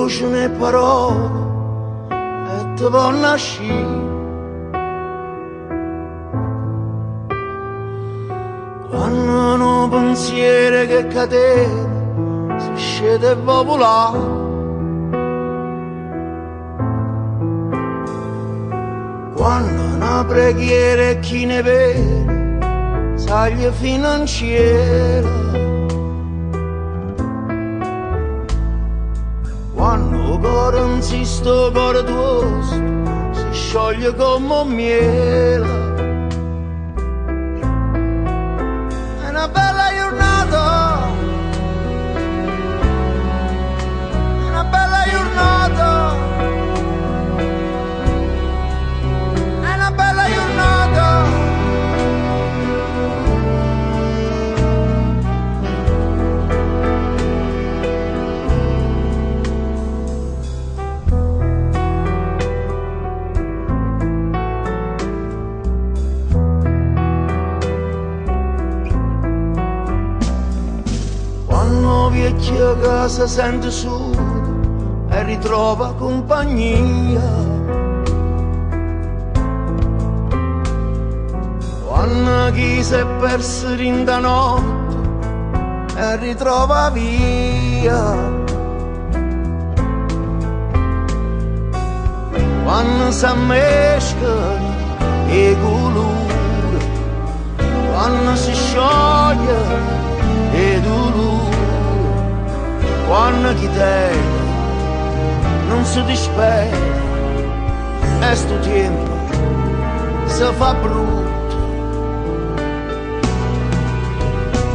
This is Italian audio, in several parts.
voce né parole e te può nascere. Quando un pensiero che catena si scende e va volare, quando una preghiera e chi ne vede saglia fino in cielo, quando il cuore insiste, il cuore tuo si scioglie come un miele. È una bella giornata, è una bella giornata, è una bella giornata. Quando vecchia casa sente solo e ritrova compagnia, quando chi si è perso in da notte e ritrova via, quando si ammescano i colori, quando si scioglie e dolore, quando chi te non si dispera e sto tempo si fa brutto.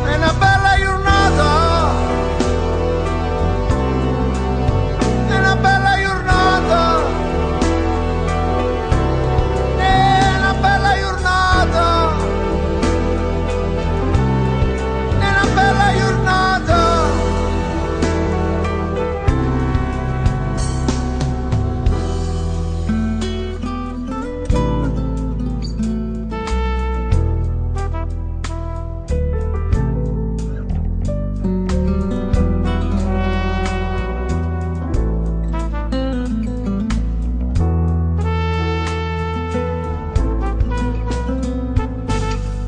È una bella giornata, è una bella giornata, è una bella giornata, bella giornata.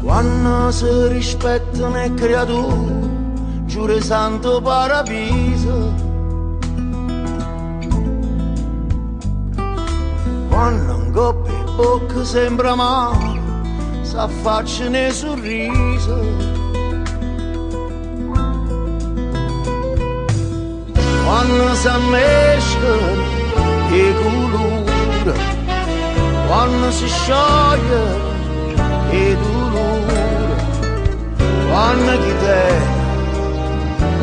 Quando si rispettano le creature, giuro santo paradiso, quando un coppia e bocca sembra male, s'affaccia nei sorriso, quando si ammescano i colori, quando si scioglie i dolori, quando chi te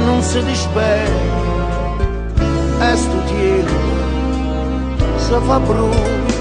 non si dispera e sto tempo si fa brutto.